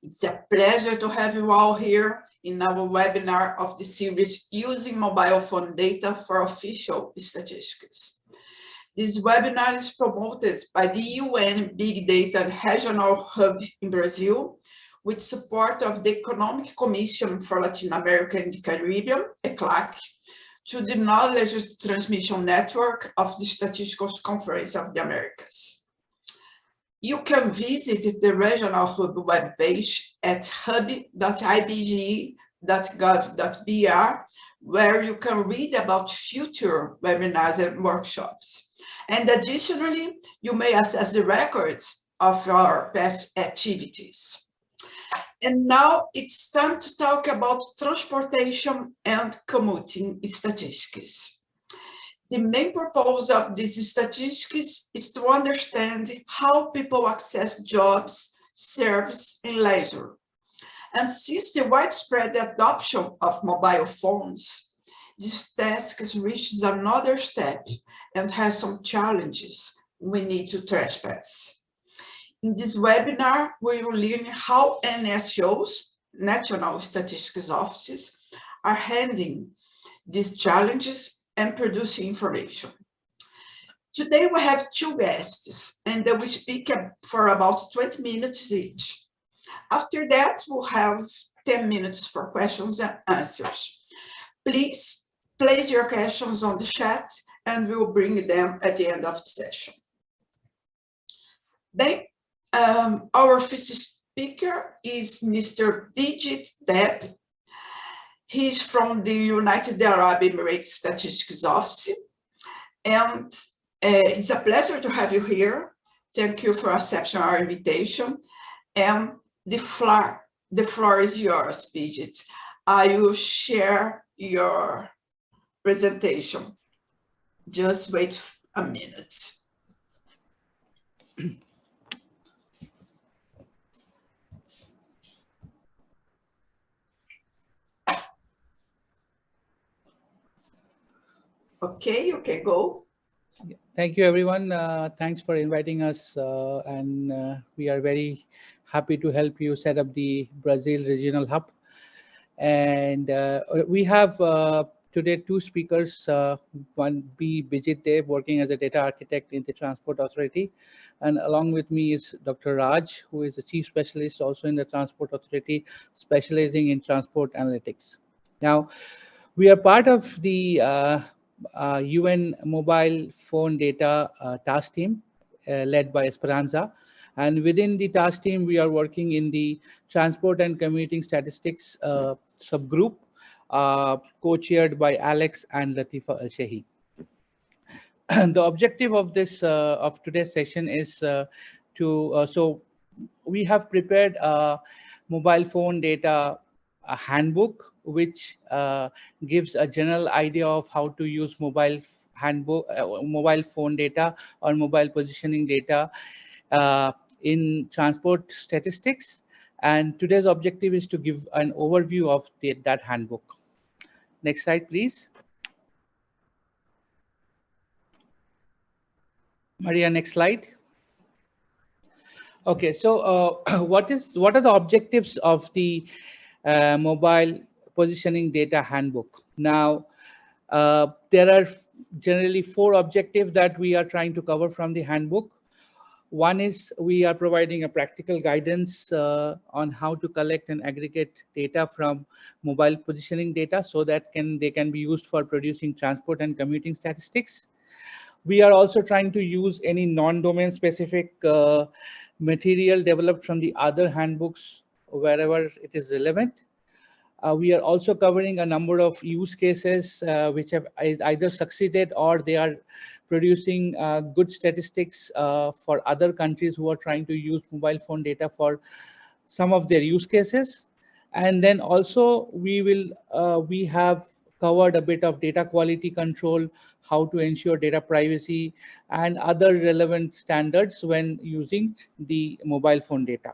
It's a pleasure to have you all here in our webinar of the series Using Mobile Phone Data for Official Statistics. This webinar is promoted by the UN Big Data Regional Hub in Brazil, with support of the Economic Commission for Latin America and the Caribbean, ECLAC, to the Knowledge Transmission Network of the Statistical Conference of the Americas. You can visit the Regional Hub webpage at hub.ibge.gov.br, where you can read about future webinars and workshops. And additionally, you may access the records of our past activities. And now it's time to talk about transportation and commuting statistics. The main purpose of these statistics is to understand how people access jobs, service, and leisure. And since the widespread adoption of mobile phones, this task has reached another step and has some challenges we need to trespass. In this webinar, we will learn how NSOs, National Statistics Offices, are handling these challenges and producing information. Today we have two guests, and they will speak for about 20 minutes each. After that, we'll have 10 minutes for questions and answers. Please place your questions on the chat, and we will bring them at the end of the session. Then, our first speaker is Mr. Bijit Deb. He's from the United Arab Emirates Statistics Office, and it's a pleasure to have you here. Thank you for accepting our invitation. And the floor is yours, Bijit. I will share your presentation. Just wait a minute. Okay, you can go. Thank you, everyone. Thanks for inviting us, and we are very happy to help you set up the Brazil Regional Hub. And we have today two speakers, one B. Bijit Deb, working as a data architect in the Transport Authority, and along with me is Dr. Raj, who is a chief specialist also in the Transport Authority, specializing in transport analytics. Now, we are part of the UN mobile phone data task team led by Esperanza. And within the task team, we are working in the transport and commuting statistics subgroup, co-chaired by Alex and Latifa Al-Shehi. The objective of this of today's session is so we have prepared a mobile phone data handbook, which gives a general idea of how to use mobile phone data or mobile positioning data in transport statistics. And today's objective is to give an overview of that handbook. Next slide, please. Maria, next slide. Okay, so what are the objectives of the mobile positioning data handbook? Now, there are generally four objectives that we are trying to cover from the handbook. One is we are providing a practical guidance on how to collect and aggregate data from mobile positioning data so that they can be used for producing transport and commuting statistics. We are also trying to use any non-domain specific material developed from the other handbooks wherever it is relevant. We are also covering a number of use cases which have either succeeded or they are producing good statistics for other countries who are trying to use mobile phone data for some of their use cases. And then also we have covered a bit of data quality control, how to ensure data privacy, and other relevant standards when using the mobile phone data.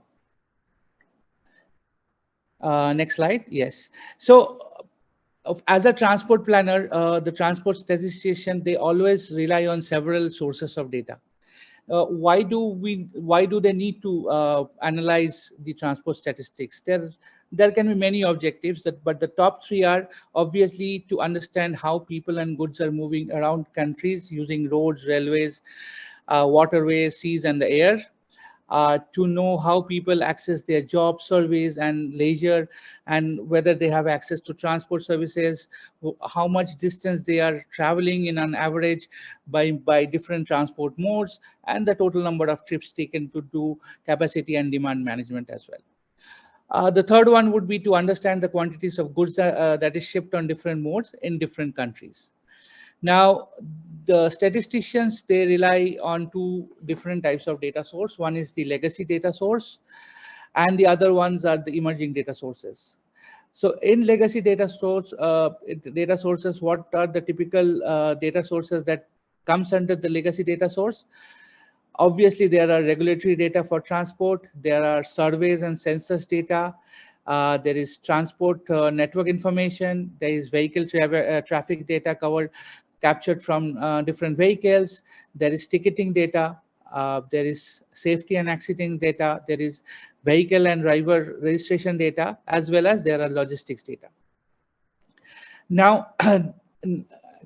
Next slide. Yes. So as a transport planner, the transport statistician, they always rely on several sources of data. why do they need to analyze the transport statistics? There can be many objectives, but the top three are obviously to understand how people and goods are moving around countries using roads, railways, waterways, seas, and the air. To know how people access their job, surveys, and leisure, and whether they have access to transport services, how much distance they are traveling in an average by different transport modes, and the total number of trips taken to do capacity and demand management as well. The third one would be to understand the quantities of goods that is shipped on different modes in different countries. Now, the statisticians, they rely on two different types of data source. One is the legacy data source, and the other ones are the emerging data sources. So in legacy data sources, what are the typical data sources that comes under the legacy data source? Obviously, there are regulatory data for transport, there are surveys and census data, there is transport network information, there is vehicle traffic data captured from different vehicles, there is ticketing data, there is safety and accident data, there is vehicle and driver registration data, as well as there are logistics data. Now,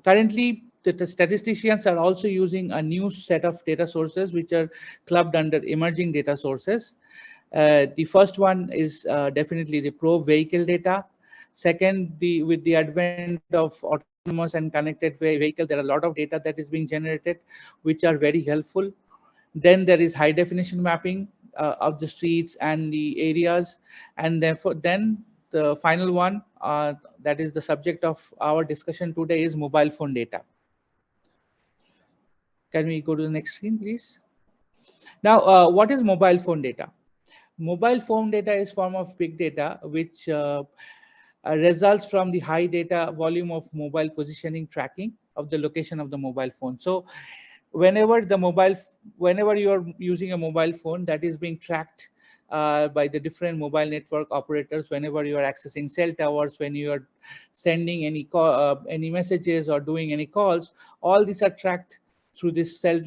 currently, the statisticians are also using a new set of data sources which are clubbed under emerging data sources. The first one is definitely the pro vehicle data. Second, with the advent of autonomous and connected vehicle, there are a lot of data that is being generated, which are very helpful. Then there is high definition mapping of the streets and the areas, and therefore then the final one that is the subject of our discussion today is mobile phone data. Can we go to the next screen, please? Now, what is mobile phone data? Mobile phone data is form of big data which results from the high data volume of mobile positioning tracking of the location of the mobile phone. So whenever you are using a mobile phone, that is being tracked by the different mobile network operators. Whenever you are accessing cell towers, when you are sending any messages or doing any calls, all these are tracked through this cell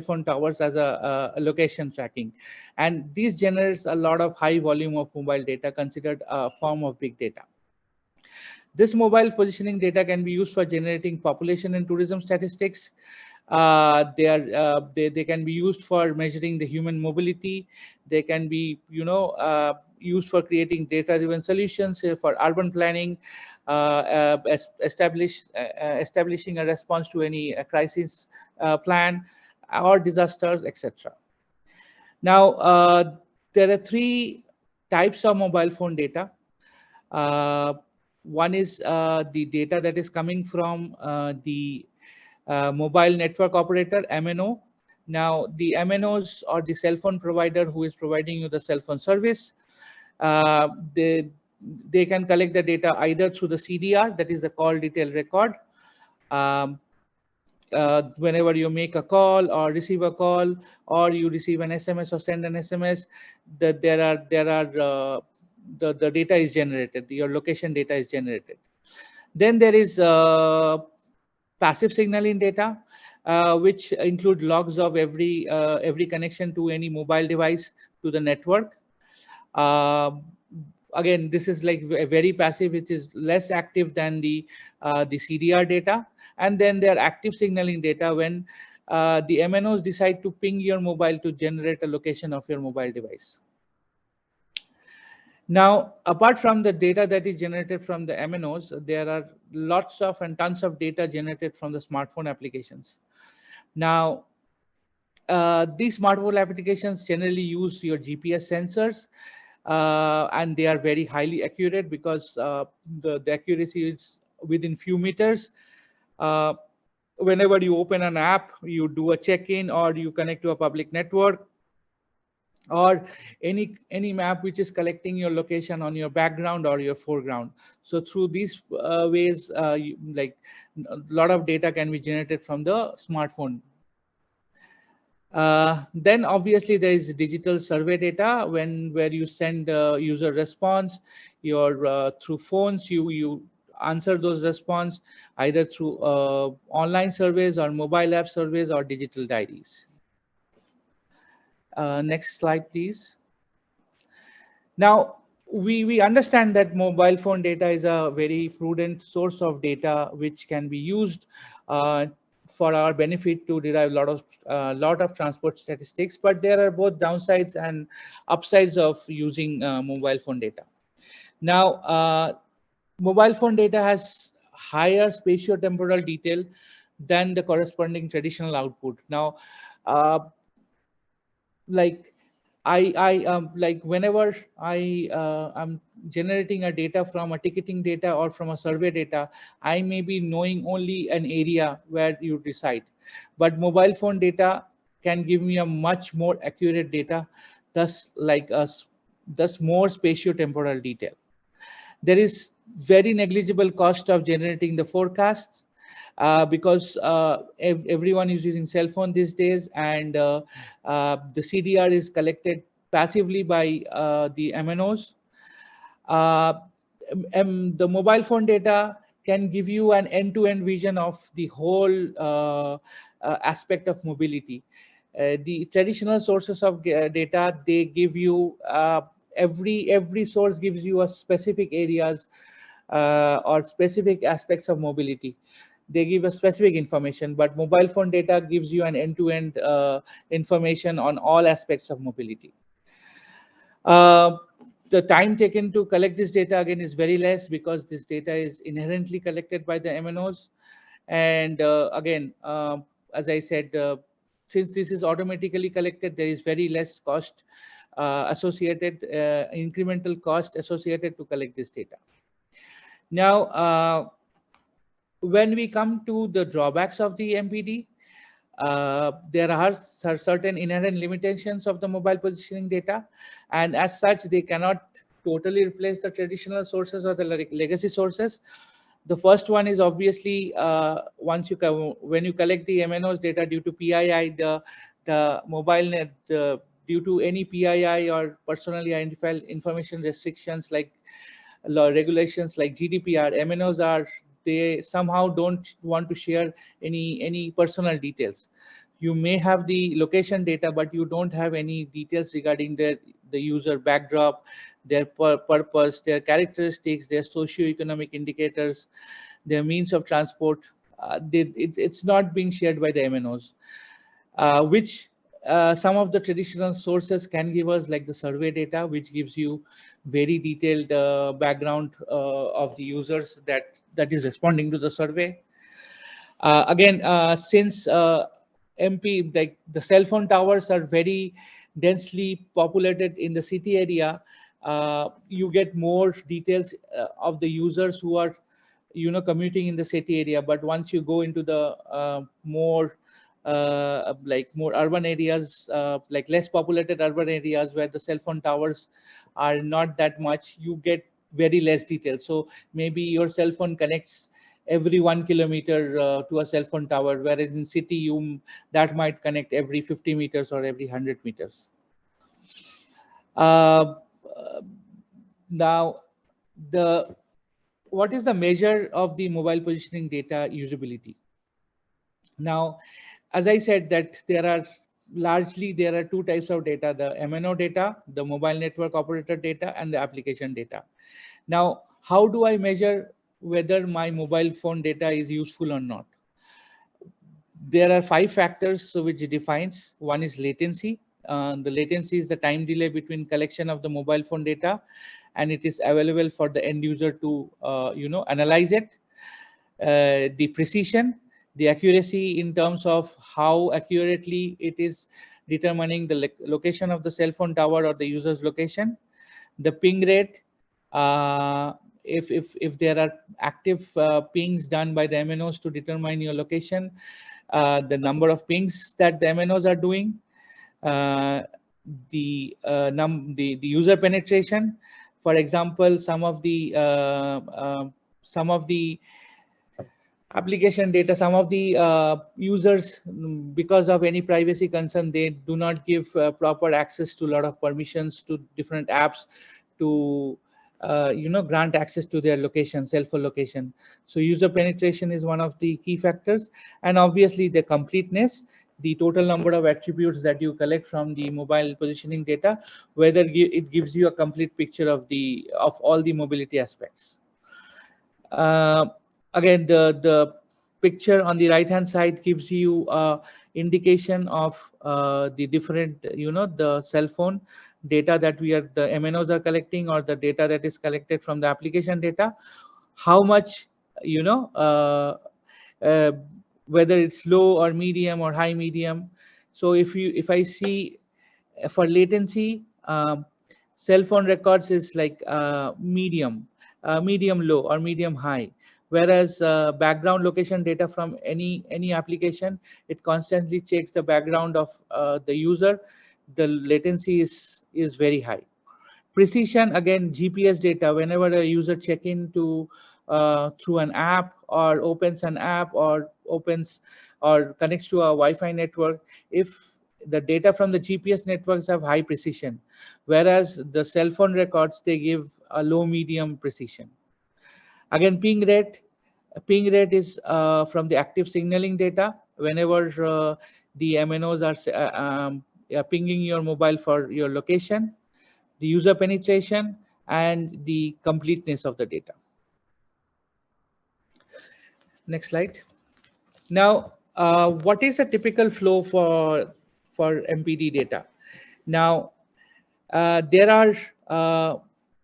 phone towers as a location tracking, and this generates a lot of high volume of mobile data, considered a form of big data. This mobile positioning data can be used for generating population and tourism statistics. They can be used for measuring the human mobility. They can be used for creating data-driven solutions for urban planning, establishing a response to any crisis plan or disasters, etc. Now, there are three types of mobile phone data. One is the data that is coming from the mobile network operator, MNO. Now, the MNOs or the cell phone provider who is providing you the cell phone service, uh, they, they can collect the data either through the CDR, that is the call detail record. Um, Whenever you make a call or receive a call, or you receive an SMS or send an SMS, that the data is generated, your location data is generated. Then there is passive signaling data, which include logs of every connection to any mobile device to the network. Uh, Again, this is like very passive, which is less active than the CDR data. And then there are active signaling data when the MNOs decide to ping your mobile to generate a location of your mobile device. Now, apart from the data that is generated from the MNOs, there are lots of and tons of data generated from the smartphone applications. Now, these smartphone applications generally use your GPS sensors, and they are very highly accurate because the accuracy is within few meters. Uh, Whenever you open an app, you do a check-in or you connect to a public network, or any map which is collecting your location on your background or your foreground. So through these ways, like a lot of data can be generated from the smartphone. Then obviously there is digital survey data where you send user response, your through phones, you answer those response either through online surveys or mobile app surveys or digital diaries. Next slide, please. Now, we understand that mobile phone data is a very prudent source of data which can be used uh, for our benefit to derive lot of transport statistics, but there are both downsides and upsides of using mobile phone data. Now, mobile phone data has higher spatiotemporal detail than the corresponding traditional output. Now, uh, like like whenever I'm generating a data from a ticketing data or from a survey data, I may be knowing only an area where you reside, but mobile phone data can give me a much more accurate data, thus thus more spatiotemporal detail. There is very negligible cost of generating the forecasts because everyone is using cell phone these days, and the CDR is collected passively by the MNOs. Uh, the mobile phone data can give you an end-to-end vision of the whole aspect of mobility. The traditional sources of data, they give you every source gives you a specific areas or specific aspects of mobility. They give a specific information, but mobile phone data gives you an end-to-end information on all aspects of mobility. Uh, the time taken to collect this data again is very less because this data is inherently collected by the MNOs. And again, as I said, since this is automatically collected, there is very less cost associated, incremental cost associated to collect this data. Now, when we come to the drawbacks of the MPD, there are certain inherent limitations of the mobile positioning data, and as such, they cannot totally replace the traditional sources or the legacy sources. The first one is obviously when you collect the MNOs data due to PII, the mobile net due to any PII or personally identified information restrictions like law regulations like GDPR, MNOs are, they somehow don't want to share any personal details. You may have the location data, but you don't have any details regarding the user backdrop, their purpose, their characteristics, their socio-economic indicators, their means of transport. It's not being shared by the MNOs, which some of the traditional sources can give us, like the survey data, which gives you very detailed background of the users that is responding to the survey. Again, since MP, like the cell phone towers are very densely populated in the city area, you get more details of the users who are, commuting in the city area. But once you go into the more urban areas, like less populated urban areas where the cell phone towers are not that much, you get very less details. So maybe your cell phone connects every 1 kilometer to a cell phone tower, whereas in city that might connect every 50 meters or every 100 meters. Uh, uh, Now, the what is the measure of the mobile positioning data usability? Now, as I said, that there are two types of data: the MNO data, the mobile network operator data, and the application data. Now, how do I measure whether my mobile phone data is useful or not? There are 5 factors which defines. One is latency. The latency is the time delay between collection of the mobile phone data and it is available for the end user to analyze it. The precision, the accuracy in terms of how accurately it is determining the location of the cell phone tower or the user's location. The ping rate, uh, if there are active pings done by the MNOs to determine your location, the number of pings that the MNOs are doing, uh, the user penetration. For example, some of the application data, some of the users, because of any privacy concern, they do not give proper access to a lot of permissions to different apps to grant access to their location, cell phone location. So user penetration is one of the key factors, and obviously the completeness, the total number of attributes that you collect from the mobile positioning data, whether it gives you a complete picture of all the mobility aspects. Uh, Again, the picture on the right hand side gives you indication of the different, the cell phone data that the MNOs are collecting, or the data that is collected from the application data, how much, you know uh, uh, whether it's low or medium or high medium. So if I see for latency, cell phone records is like medium low or medium high, whereas background location data from any application, it constantly checks the background of the user. The latency is very high. Precision, again, GPS data, whenever a user check in to through an app, or opens an app, or opens or connects to a Wi-Fi network, if the data from the GPS networks have high precision, whereas the cell phone records, they give a low medium precision. Again, ping rate is from the active signaling data. Whenever the MNOs are pinging your mobile for your location, the user penetration, and the completeness of the data. Next slide. Now, what is a typical flow for MPD data? Now, there are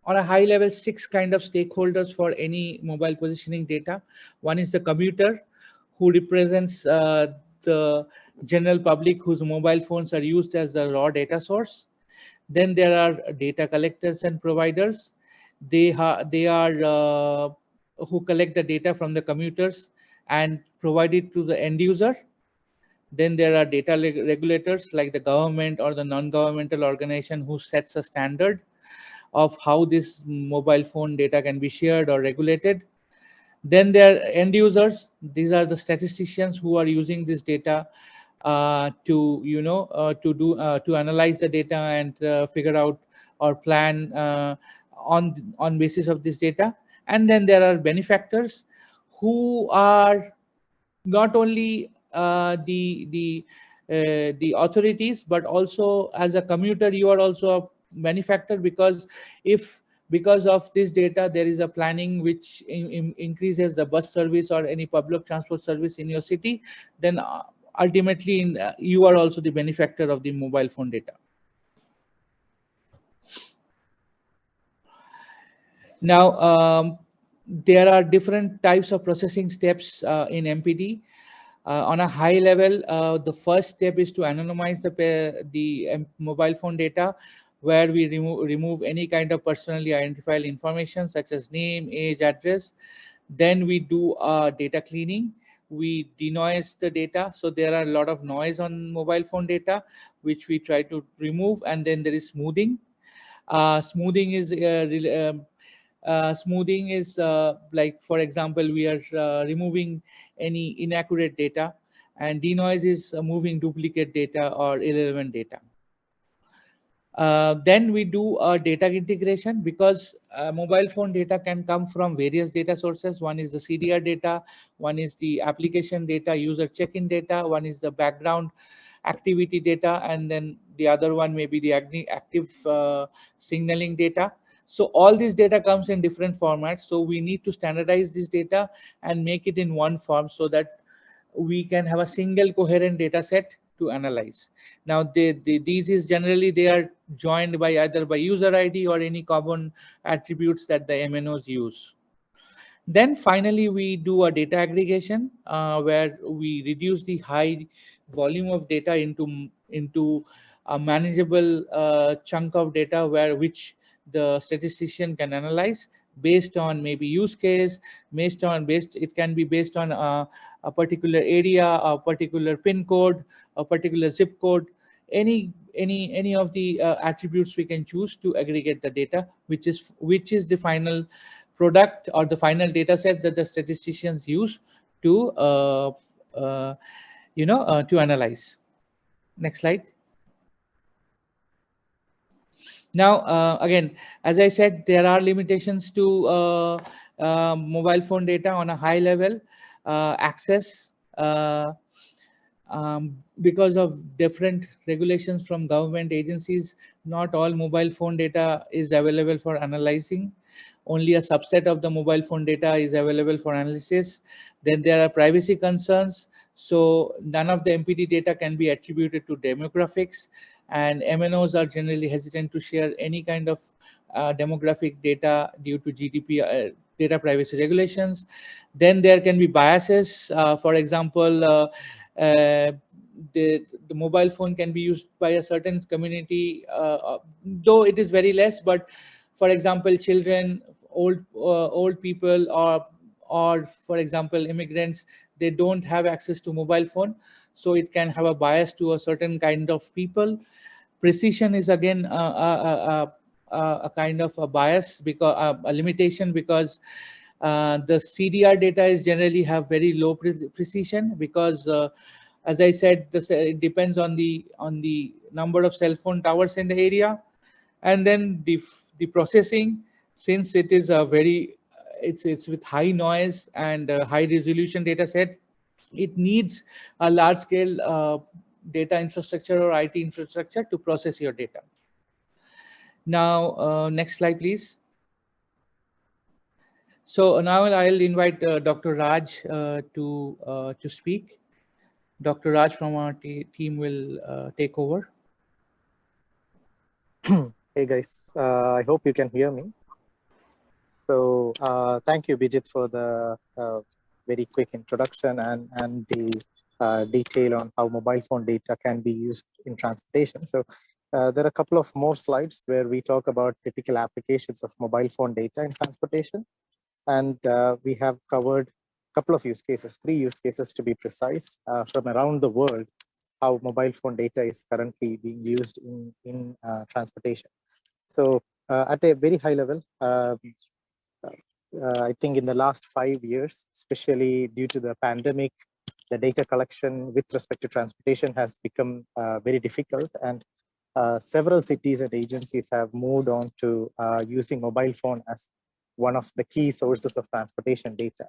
on a high level 6 kind of stakeholders for any mobile positioning data. One is the commuter, who represents the general public whose mobile phones are used as the raw data source. Then there are data collectors and providers. They are who collect the data from the commuters and provide it to the end user. Then there are data regulators, like the government or the non-governmental organization, who sets a standard of how this mobile phone data can be shared or regulated. Then there are end users. These are the statisticians who are using this data to analyze the data and figure out or plan on basis of this data. And then there are benefactors, who are not only the authorities, but also as a commuter you are also a benefactor, because if because of this data there is a planning which increases the bus service or any public transport service in your city, then ultimately you are also the benefactor of the mobile phone data. Now, there are different types of processing steps in MPD. On a high level, the first step is to anonymize the mobile phone data, where we remove any kind of personally identifiable information such as name, age, address. Then we do data cleaning. We denoise the data. So there are a lot of noise on mobile phone data, which we try to remove. And then there is smoothing. Smoothing is like, for example, we are removing any inaccurate data, and denoise is moving duplicate data or irrelevant data. Then we do a data integration, because mobile phone data can come from various data sources. One is the CDR data, one is the application data, user check-in data, one is the background activity data, and then the other one may be the active signaling data. So all this data comes in different formats. So we need to standardize this data and make it in one form, so that we can have a single coherent data set to analyze. Now, these is generally, they are joined by either by user ID or any common attributes that the MNOs use. Then finally, we do a data aggregation, where we reduce the high volume of data into a manageable chunk of data, which the statistician can analyze based on maybe use case, it can be based on a particular area, a particular pin code, a particular zip code, any of the attributes we can choose to aggregate the data, which is the final product or the final data set that the statisticians use to to analyze. Next slide. Now, again, as I said, there are limitations to mobile phone data on a high level access. because of different regulations from government agencies, not all mobile phone data is available for analyzing. Only a subset of the mobile phone data is available for analysis. Then there are privacy concerns. So none of the MPD data can be attributed to demographics, and MNOs are generally hesitant to share any kind of demographic data due to GDPR data privacy regulations. Then there can be biases. For example, uh, the mobile phone can be used by a certain community, though it is very less. But for example, children, old people, or for example, immigrants, they don't have access to mobile phone, so it can have a bias to a certain kind of people. Precision is again a kind of a bias, because a limitation, because the CDR data is generally have very low precision, because as I said, it depends on the number of cell phone towers in the area. And then the processing, since it is a very it's with high noise and high resolution data set, it needs a large scale data infrastructure or IT infrastructure to process your data. Now, next slide, please. So now I'll invite Dr. Raj to speak. Dr. Raj from our team will take over. Hey guys, I hope you can hear me. So thank you, Bijit, for the very quick introduction and the detail on how mobile phone data can be used in transportation. So there are a couple of more slides where we talk about typical applications of mobile phone data in transportation. And we have covered a couple of use cases, 3 use cases to be precise, from around the world, how mobile phone data is currently being used in transportation. So at a very high level, I think in the last 5 years, especially due to the pandemic, the data collection with respect to transportation has become very difficult, and several cities and agencies have moved on to using mobile phone as one of the key sources of transportation data.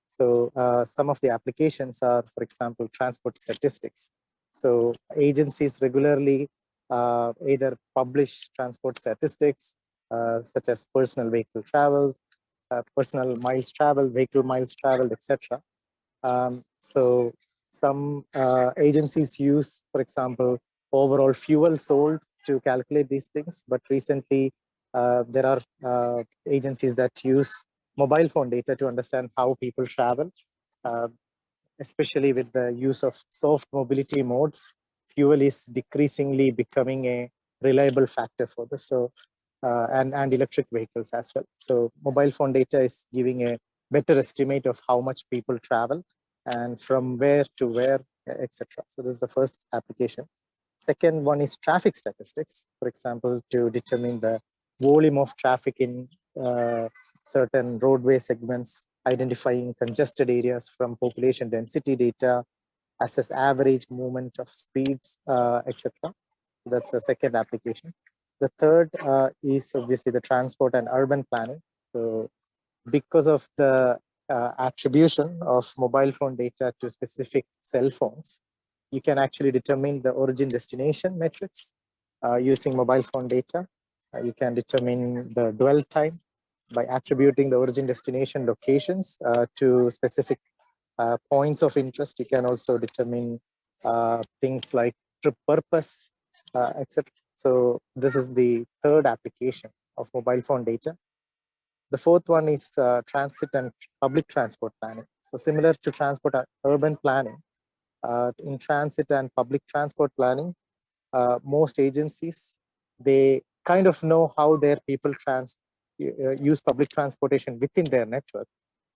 So some of the applications are, for example, transport statistics. So agencies regularly either publish transport statistics, such as personal vehicle travel, personal miles traveled, vehicle miles traveled, etc. So some agencies use, for example, overall fuel sold to calculate these things. But recently, there are agencies that use mobile phone data to understand how people travel, uh, especially with the use of soft mobility modes. Fuel is decreasingly becoming a reliable factor for this. So and electric vehicles as well. So mobile phone data is giving a better estimate of how much people travel and from where to where, etc. So this is the first application. Second one is traffic statistics, for example, to determine the volume of traffic in certain roadway segments, identifying congested areas from population density data, assess average movement of speeds, etc. That's the second application. The third is obviously the transport and urban planning. So because of the attribution of mobile phone data to specific cell phones, you can actually determine the origin destination metrics using mobile phone data. You can determine the dwell time by attributing the origin destination locations to specific points of interest. You can also determine things like trip purpose, etc. So this is the third application of mobile phone data. The fourth one is transit and public transport planning. So similar to transport urban planning, in transit and public transport planning, most agencies, they kind of know how their people use public transportation within their network.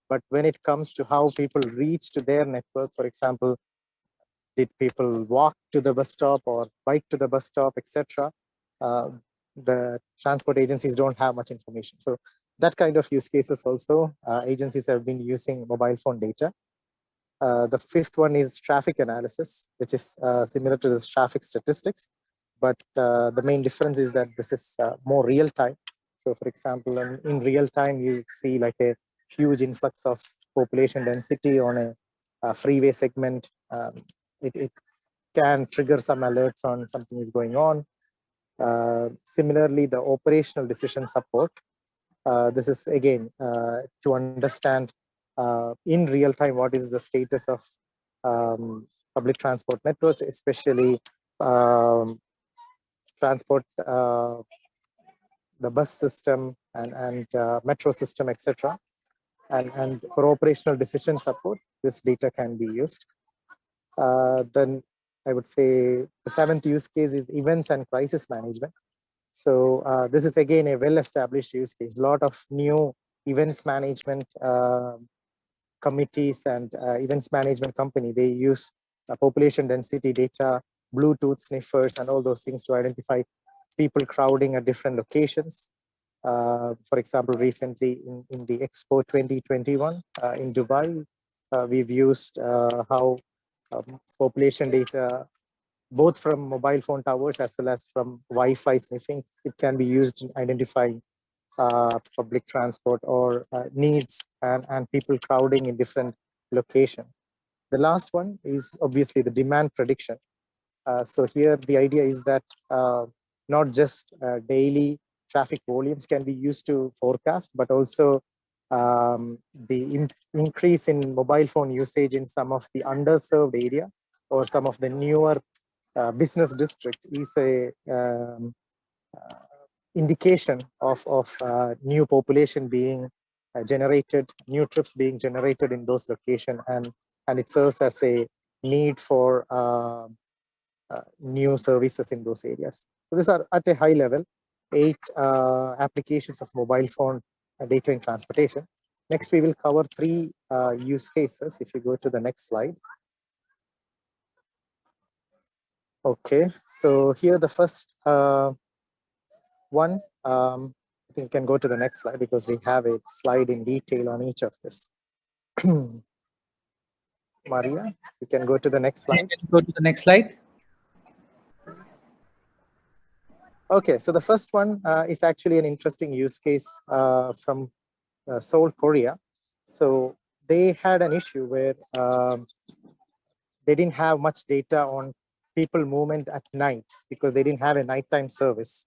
But when it comes to how people reach to their network, for example, did people walk to the bus stop or bike to the bus stop, etc., the transport agencies don't have much information. So that kind of use cases also, agencies have been using mobile phone data. The fifth one is traffic analysis, which is similar to this traffic statistics, but the main difference is that this is more real time. So for example, in real time, you see like a huge influx of population density on a freeway segment, it can trigger some alerts on something is going on. Similarly, the operational decision support. This is again to understand in real time what is the status of public transport networks, especially transport, the bus system and metro system, etc. And for operational decision support, this data can be used. Then I would say the seventh use case is events and crisis management. So this is again a well-established use case. A lot of new events management committees and events management company, they use population density data, Bluetooth sniffers, and all those things to identify people crowding at different locations. For example, recently in the Expo 2021 in Dubai, we've used how population data, both from mobile phone towers as well as from Wi-Fi sniffing, it can be used in identifying public transport or needs and people crowding in different locations. The last one is obviously the demand prediction. So here the idea is that not just daily traffic volumes can be used to forecast, but also the increase in mobile phone usage in some of the underserved area or some of the newer business district is a indication of new population being generated, new trips being generated in those locations, and it serves as a need for new services in those areas. So these are at a high level, 8 applications of mobile phone data in transportation. Next, we will cover 3 use cases. If you go to the next slide. Okay, so here the first one, I think you can go to the next slide because we have a slide in detail on each of this. Maria, you can go to the next slide. Go to the next slide. Okay, so the first one is actually an interesting use case from Seoul, Korea. So they had an issue where they didn't have much data on people movement at nights because they didn't have a nighttime service.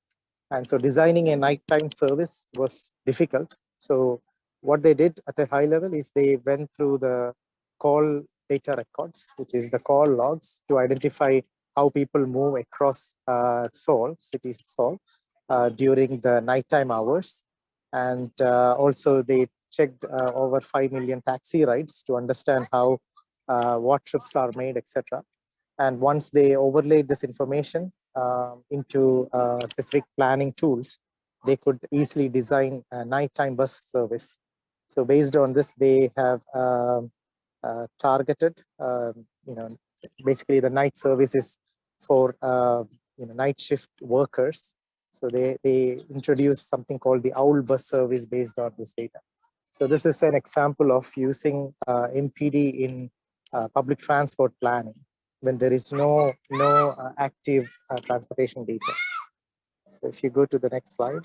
And so designing a nighttime service was difficult. So what they did at a high level is they went through the call data records, which is the call logs, to identify how people move across Seoul, city Seoul, during the nighttime hours. And also they checked over 5 million taxi rides to understand how what trips are made, etc. And once they overlaid this information into specific planning tools, they could easily design a nighttime bus service. So based on this, they have targeted, basically the night services for night shift workers. So they introduced something called the Owl bus service based on this data. So this is an example of using MPD in public transport planning when there is no active transportation data. So if you go to the next slide.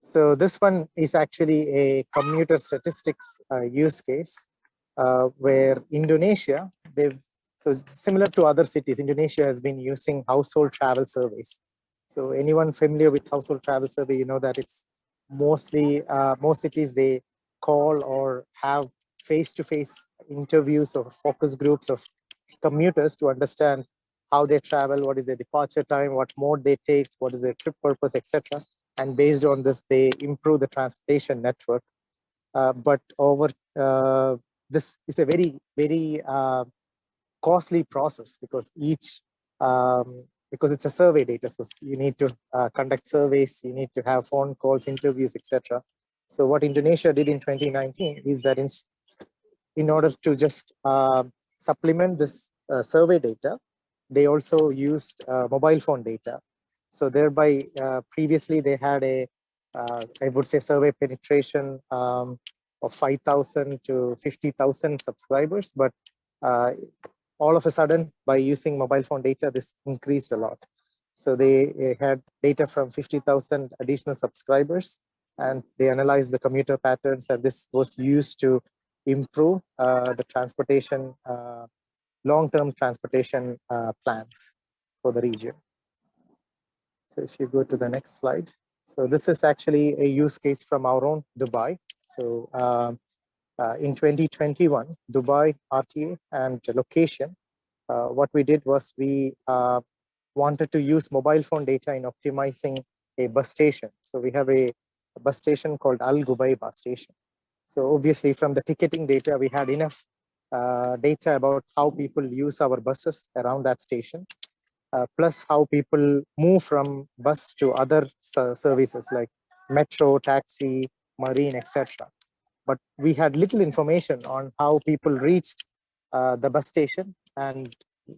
So this one is actually a commuter statistics use case where Indonesia, so similar to other cities, Indonesia has been using household travel surveys. So anyone familiar with household travel survey, you know that it's mostly, most cities, they call or have face-to-face interviews or focus groups of commuters to understand how they travel, what is their departure time, what mode they take, what is their trip purpose, etc. And based on this, they improve the transportation network. But over this is a very, very costly process because because it's a survey data, so you need to conduct surveys, you need to have phone calls, interviews, etc. So what Indonesia did in 2019 is that in order to just supplement this survey data, they also used mobile phone data. So thereby, previously they had a, I would say, survey penetration of 5,000 to 50,000 subscribers, but all of a sudden, by using mobile phone data, this increased a lot. So they had data from 50,000 additional subscribers, and they analyzed the commuter patterns, and this was used to improve the transportation long-term transportation plans for the region. So if you go to the next slide. So this is actually a use case from our own Dubai. So in 2021, Dubai RTA and location, what we did was we wanted to use mobile phone data in optimizing a bus station. So we have a bus station called Al Gubai bus station. So obviously from the ticketing data, we had enough data about how people use our buses around that station, plus how people move from bus to other services like metro, taxi, marine, etc. But we had little information on how people reached the bus station and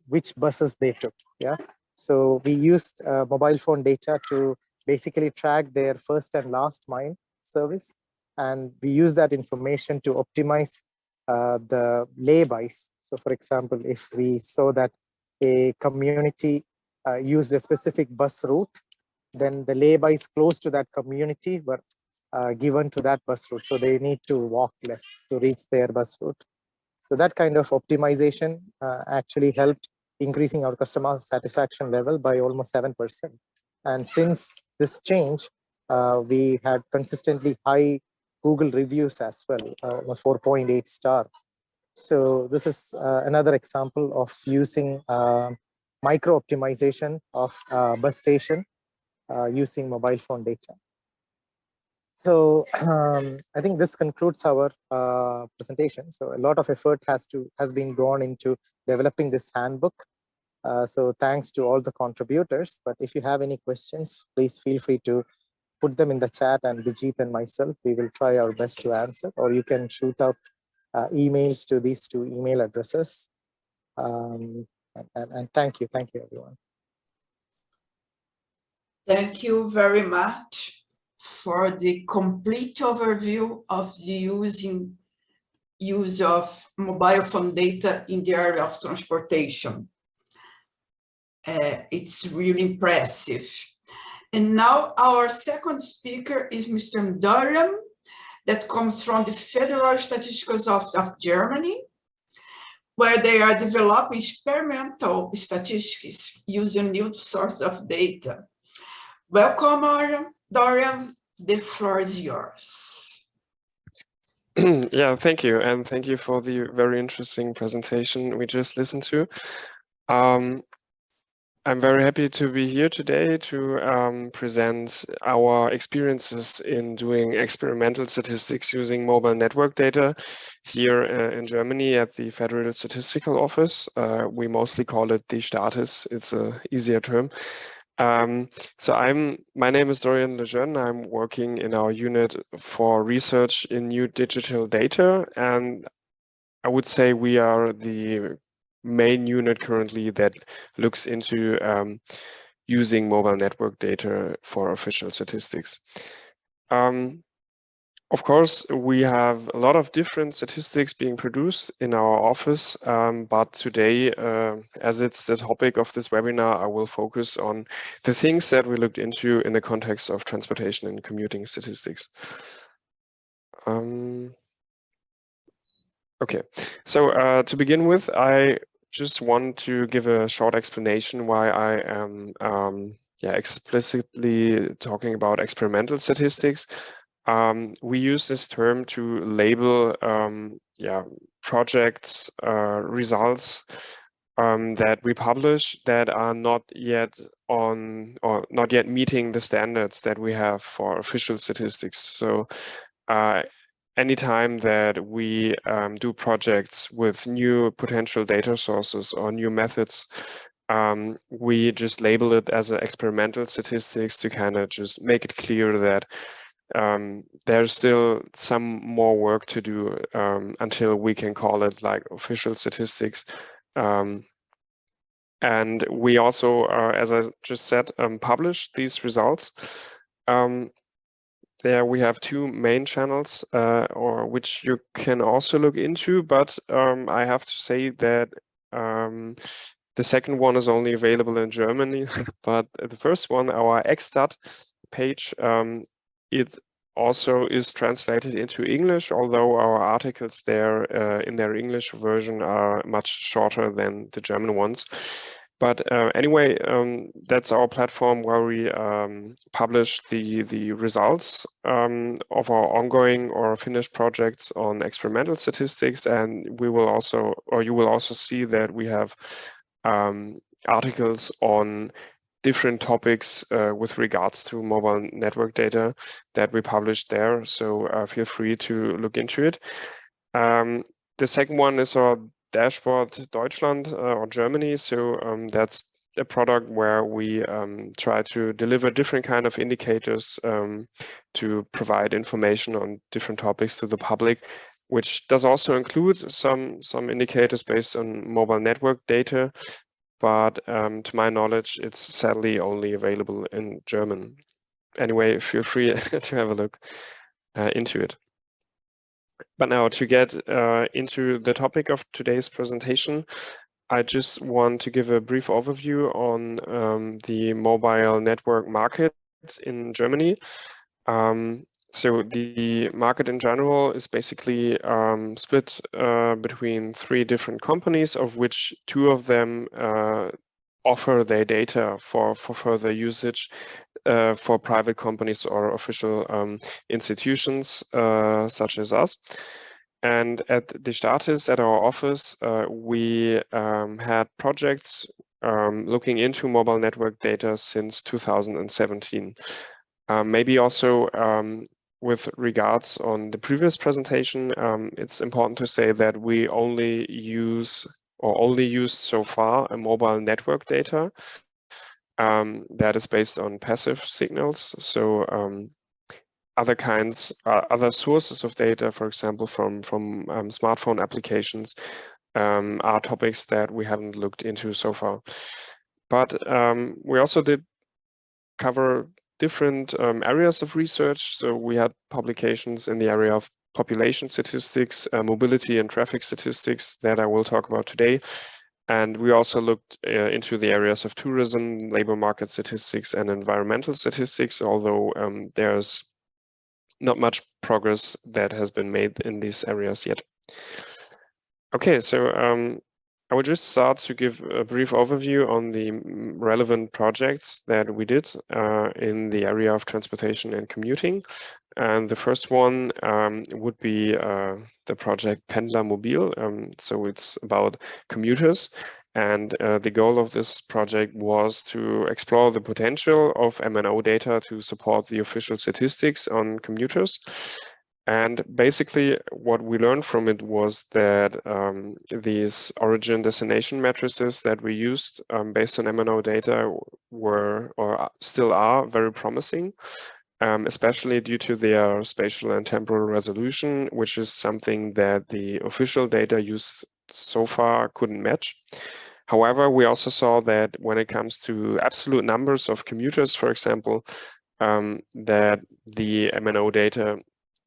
which buses they took. Yeah. So we used mobile phone data to basically track their first and last mile service. And we use that information to optimize the laybys. So for example, if we saw that a community used a specific bus route, then the laybys close to that community were given to that bus route. So they need to walk less to reach their bus route. So that kind of optimization actually helped increasing our customer satisfaction level by almost 7%. And since this change, we had consistently high Google reviews as well, almost 4.8 star. So this is another example of using micro optimization of bus station using mobile phone data. So I think this concludes our presentation. So a lot of effort has been gone into developing this handbook. So thanks to all the contributors. But if you have any questions, please feel free to put them in the chat, and Bijit and myself, we will try our best to answer. Or you can shoot out emails to these two email addresses. And thank you everyone. Thank you very much for the complete overview of the use of mobile phone data in the area of transportation. It's really impressive. And now our second speaker is Mr. Dorian, that comes from the Federal Statistical Office of Germany, where they are developing experimental statistics using new sources of data. Welcome, Dorian. The floor is yours. Yeah, thank you. And thank you for the very interesting presentation we just listened to. I'm very happy to be here today to present our experiences in doing experimental statistics using mobile network data here in Germany at the Federal Statistical Office. We mostly call it the Status. It's an easier term. So my name is Dorian Lejeune. I'm working in our unit for research in new digital data, and I would say we are the main unit currently that looks into using mobile network data for official statistics. Of course, we have a lot of different statistics being produced in our office, but today, as it's the topic of this webinar, I will focus on the things that we looked into in the context of transportation and commuting statistics. Okay, so to begin with, I just want to give a short explanation why I am explicitly talking about experimental statistics. We use this term to label projects, results that we publish that are not yet on or not yet meeting the standards that we have for official statistics. So anytime that we do projects with new potential data sources or new methods, we just label it as an experimental statistics to kind of just make it clear that there's still some more work to do until we can call it like official statistics. And we also, as I just said, publish these results. There we have two main channels, or which you can also look into, but I have to say that the second one is only available in Germany, but the first one, our Xstat page, it also is translated into English, although our articles there in their English version are much shorter than the German ones. But anyway, that's our platform where we publish the results of our ongoing or finished projects on experimental statistics, and we will also, or you will also see that we have articles on different topics with regards to mobile network data that we published there. So feel free to look into it. The second one is our dashboard Deutschland or Germany. So that's a product where we try to deliver different kind of indicators to provide information on different topics to the public, which does also include some indicators based on mobile network data. But to my knowledge, it's sadly only available in German. Anyway, feel free to have a look into it. But now to get into the topic of today's presentation, I just want to give a brief overview on the mobile network market in Germany. So the market in general is basically split between 3 different companies, of which 2 of them offer their data for further usage for private companies or official institutions such as us. And at the Status, at our office, we had projects looking into mobile network data since 2017. Maybe also with regards on the previous presentation, it's important to say that we only use or only used so far a mobile network data that is based on passive signals. So other sources of data, for example, from smartphone applications, are topics that we haven't looked into so far. But we also did cover different areas of research. So we had publications in the area of population statistics, mobility and traffic statistics that I will talk about today. And we also looked into the areas of tourism, labor market statistics, and environmental statistics, although there's not much progress that has been made in these areas yet. Okay, so I will just start to give a brief overview on the relevant projects that we did in the area of transportation and commuting. And the first one would be the project Pendler Mobil. So it's about commuters. And the goal of this project was to explore the potential of MNO data to support the official statistics on commuters. And basically, what we learned from it was that these origin destination matrices that we used based on MNO data were or still are very promising, especially due to their spatial and temporal resolution, which is something that the official data used so far couldn't match. However, we also saw that when it comes to absolute numbers of commuters, for example, that the MNO data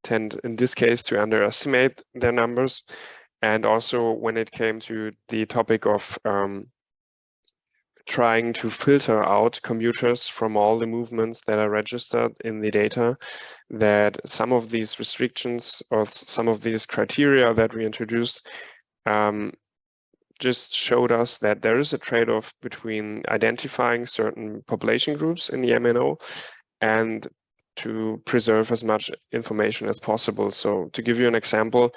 tend in this case to underestimate their numbers. And also when it came to the topic of trying to filter out commuters from all the movements that are registered in the data, that some of these restrictions or some of these criteria that we introduced just showed us that there is a trade-off between identifying certain population groups in the MNO and to preserve as much information as possible. So to give you an example,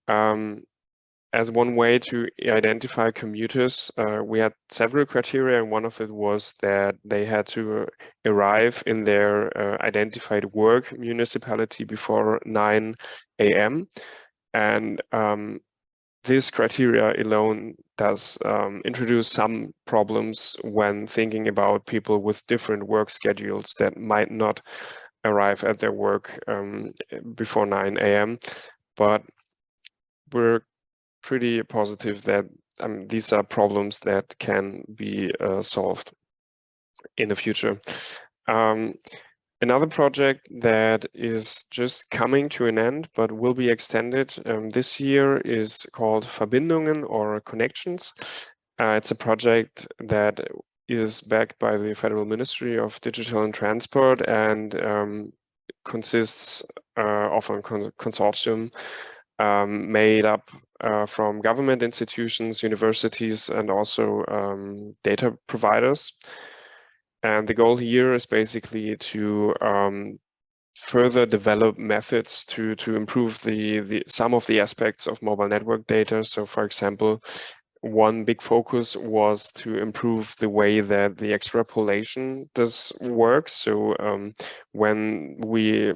as one way to identify commuters, we had several criteria, and one of it was that they had to arrive in their identified work municipality before 9 a.m. And this criteria alone does introduce some problems when thinking about people with different work schedules that might not arrive at their work before 9 a.m. But we're pretty positive that these are problems that can be solved in the future. Another project that is just coming to an end but will be extended this year is called Verbindungen or Connections. It's a project that is backed by the Federal Ministry of Digital and Transport, and consists of a consortium made up from government institutions, universities, and also data providers. And the goal here is basically to further develop methods to improve some of the aspects of mobile network data. So, for example, one big focus was to improve the way that the extrapolation does work. So when we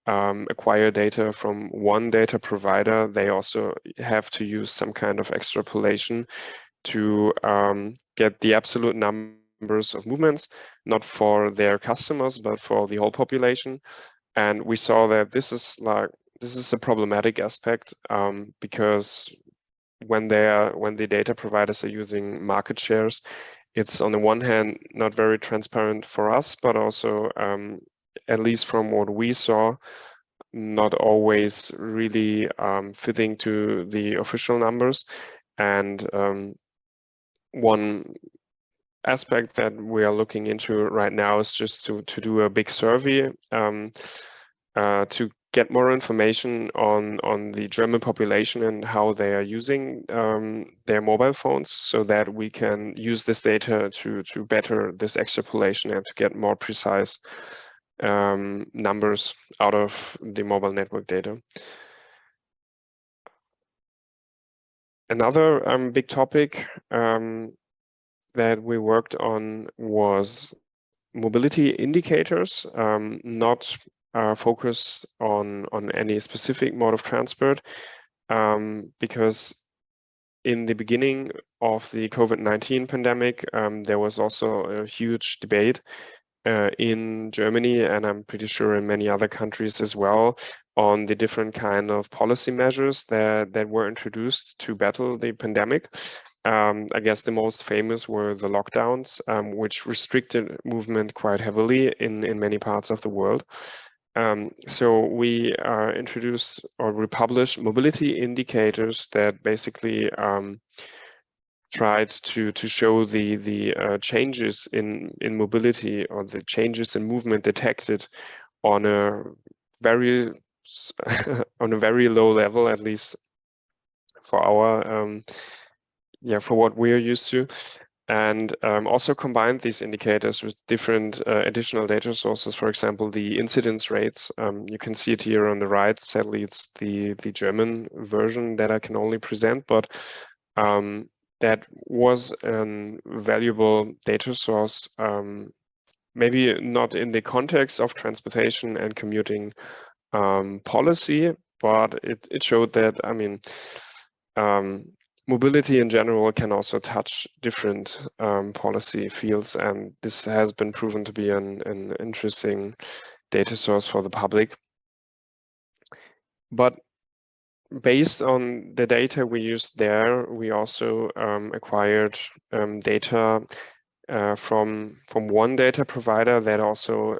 acquire data from one data provider, they also have to use some kind of extrapolation to get the absolute numbers of movements, not for their customers, but for the whole population. And we saw that this is a problematic aspect because when the data providers are using market shares, it's on the one hand not very transparent for us, but also at least from what we saw, not always really fitting to the official numbers. And one aspect that we are looking into right now is just to do a big survey to get more information on the German population and how they are using their mobile phones, so that we can use this data to better this extrapolation and to get more precise numbers out of the mobile network data. Another big topic that we worked on was mobility indicators, not focused on any specific mode of transport, because in the beginning of the COVID-19 pandemic, there was also a huge debate in Germany, and I'm pretty sure in many other countries as well, on the different kind of policy measures that were introduced to battle the pandemic. I guess the most famous were the lockdowns, which restricted movement quite heavily in many parts of the world. So we introduced or we published mobility indicators that basically tried to show the changes in mobility or the changes in movement detected on a very on a very low level, at least for our for what we're used to, and also combined these indicators with different additional data sources. For example, the incidence rates. You can see it here on the right. Sadly, it's the German version that I can only present, but that was a valuable data source, maybe not in the context of transportation and commuting policy, but it showed that, I mean, mobility in general can also touch different policy fields, and this has been proven to be an interesting data source for the public. But based on the data we used there, we also acquired data from one data provider that also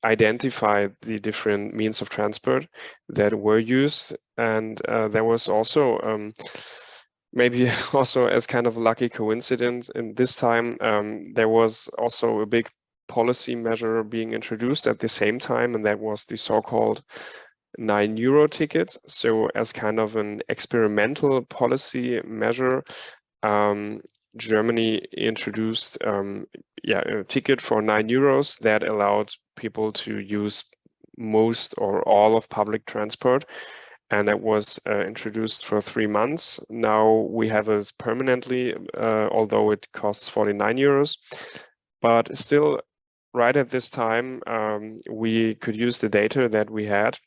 identified the different means of transport that were used. And there was also maybe also as kind of a lucky coincidence in this time, there was also a big policy measure being introduced at the same time, and that was the so-called €9 ticket. So as kind of an experimental policy measure, Germany introduced a ticket for €9 that allowed people to use most or all of public transport, and that was introduced for 3 months. Now we have it permanently, although it costs €49, but still right at this time we could use the data that we had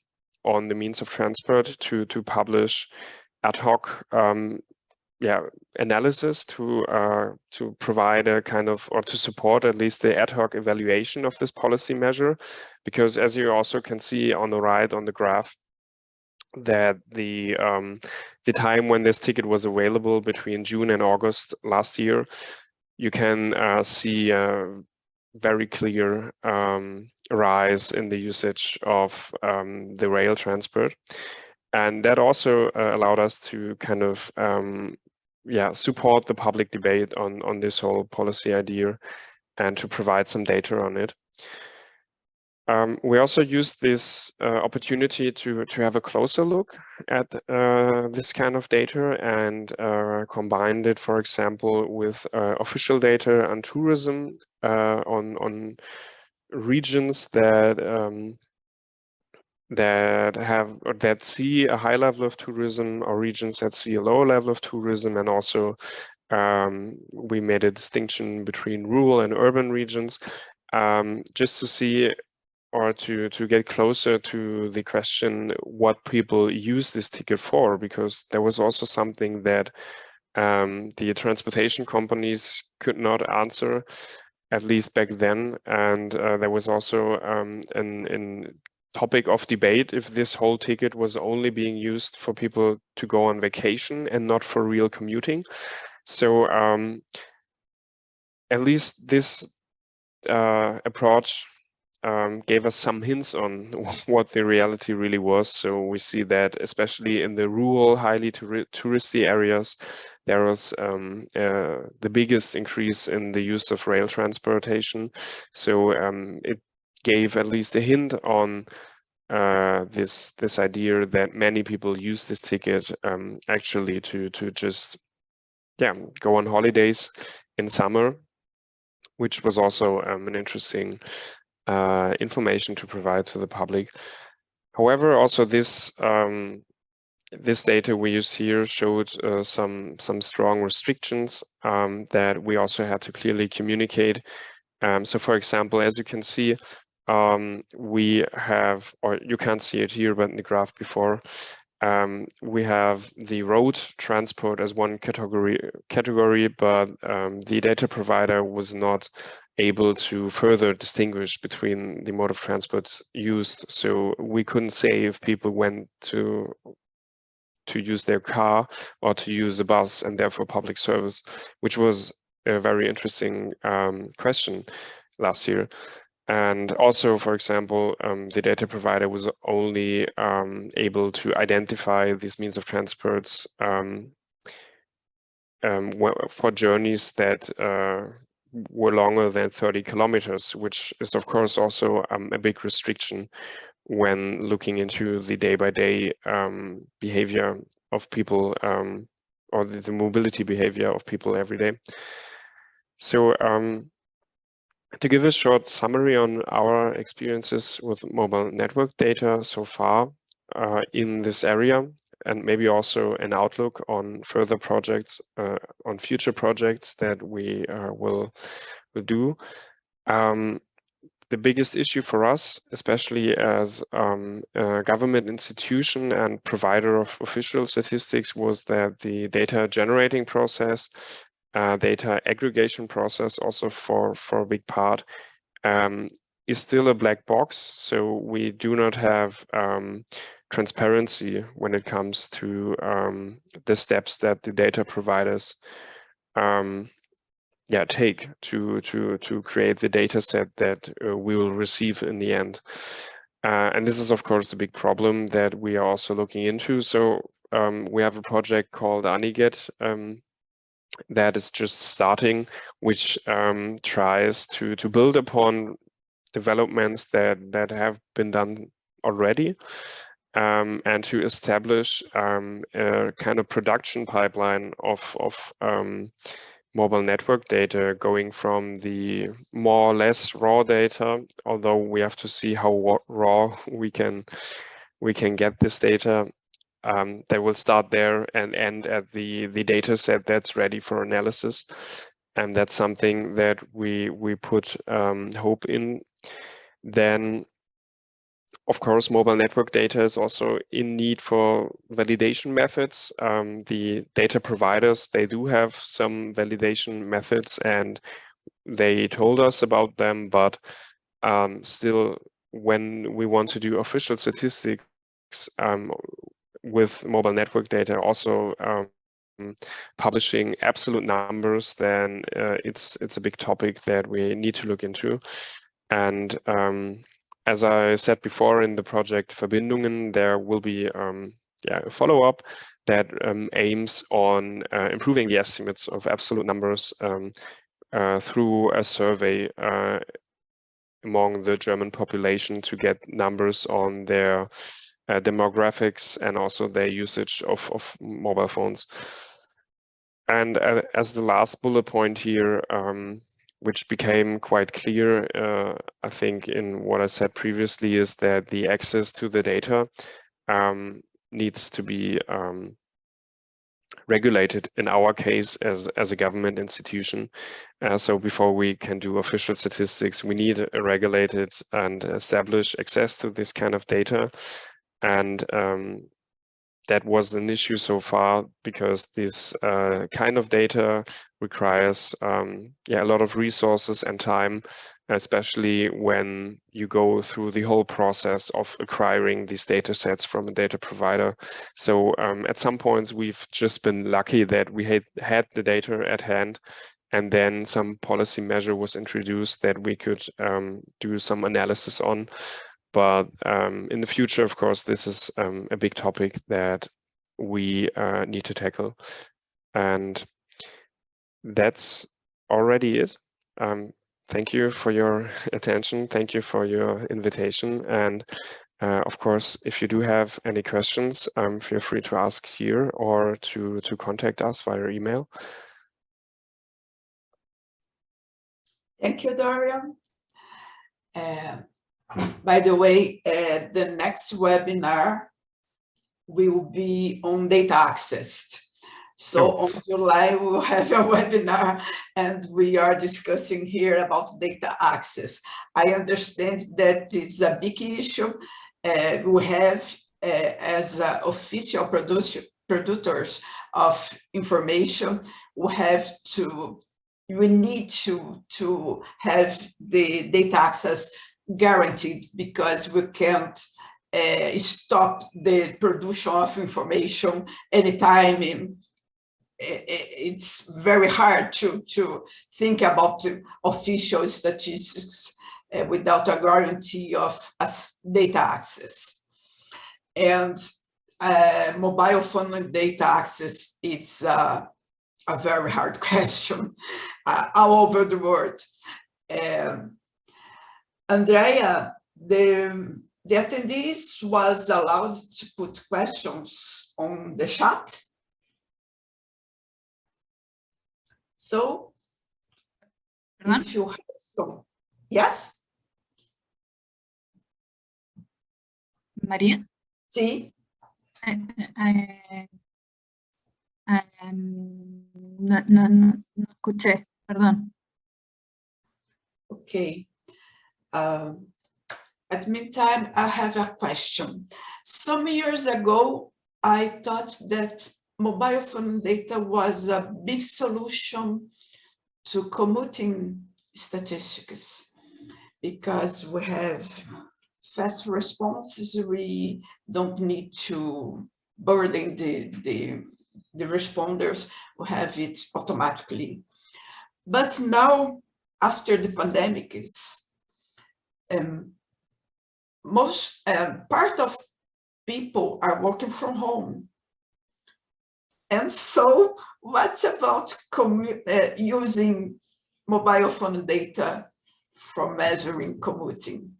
on the means of transport to publish ad hoc analysis to provide a kind of, or to support at least the ad hoc evaluation of this policy measure, because as you also can see on the right on the graph, that the time when this ticket was available between June and August last year, you can see a very clear rise in the usage of the rail transport. And that also allowed us to kind of support the public debate on this whole policy idea and to provide some data on it. We also used this opportunity to have a closer look at this kind of data and combined it, for example, with official data on tourism on regions that that see a high level of tourism, or regions that see a lower level of tourism, and also we made a distinction between rural and urban regions, just to see, or to get closer to the question what people use this ticket for, because there was also something that the transportation companies could not answer, at least back then. And there was also an topic of debate if this whole ticket was only being used for people to go on vacation and not for real commuting. So at least this approach gave us some hints on what the reality really was. So we see that especially in the rural, highly touristy areas, there was the biggest increase in the use of rail transportation. So it gave at least a hint on this idea that many people use this ticket actually to just go on holidays in summer, which was also an interesting information to provide to the public. However, also this this data we use here showed some strong restrictions that we also had to clearly communicate. So, for example, as you can see, we have, or you can't see it here, but in the graph before, we have the road transport as one category, but the data provider was not able to further distinguish between the mode of transport used. So we couldn't say if people went to use their car or to use a bus and therefore public service, which was a very interesting question last year. And also, for example, the data provider was only able to identify these means of transports for journeys that were longer than 30 kilometers, which is, of course, also a big restriction when looking into the day-by-day behavior of people, or the mobility behavior of people every day. So to give a short summary on our experiences with mobile network data so far in this area, and maybe also an outlook on further projects, on future projects that we will do. The biggest issue for us, especially as a government institution and provider of official statistics, was that the data generating process, data aggregation process, also for a big part, is still a black box. So we do not have transparency when it comes to the steps that the data providers take to create the data set that we will receive in the end. And this is, of course, a big problem that we are also looking into. So we have a project called Aniget that is just starting, which tries to build upon developments that have been done already, and to establish a kind of production pipeline of mobile network data, going from the more or less raw data, although we have to see how raw we can get this data, that will start there and end at the data set that's ready for analysis. And that's something that we put hope in. Then, of course, mobile network data is also in need for validation methods. The data providers, they do have some validation methods and they told us about them, but still, when we want to do official statistics with mobile network data, also publishing absolute numbers, then it's a big topic that we need to look into. And as I said before, in the project Verbindungen, there will be a follow-up that aims on improving the estimates of absolute numbers through a survey among the German population to get numbers on their demographics and also their usage of mobile phones. And as the last bullet point here, which became quite clear, I think, in what I said previously, is that the access to the data needs to be regulated, in our case, as a government institution. So before we can do official statistics, we need a regulated and established access to this kind of data. And that was an issue so far, because this kind of data requires a lot of resources and time, especially when you go through the whole process of acquiring these data sets from a data provider. So at some points, we've just been lucky that we had the data at hand, and then some policy measure was introduced that we could do some analysis on. But in the future, of course, this is a big topic that we need to tackle. And that's already it. Thank you for your attention. Thank you for your invitation. And of course, if you do have any questions, feel free to ask here or to contact us via email. Thank you, Dorian. By the way, the next webinar will be on data access. So on July, we will have a webinar, and we are discussing here about data access. I understand that it's a big issue. We have, as official producers of information, we need to have the data access guaranteed, because we can't stop the production of information anytime. It's very hard to think about official statistics without a guarantee of data access. And mobile phone data access, it's a very hard question all over the world. Andrea, the attendees was allowed to put questions on the chat. So, if you have some, yes? María. Sí. No escuché, perdón. Okay. At the meantime, I have a question. Some years ago, I thought that mobile phone data was a big solution to commuting statistics, because we have fast responses. We don't need to burden the responders, we have it automatically. But now, after the pandemic, most part of people are working from home. And so what about using mobile phone data for measuring commuting?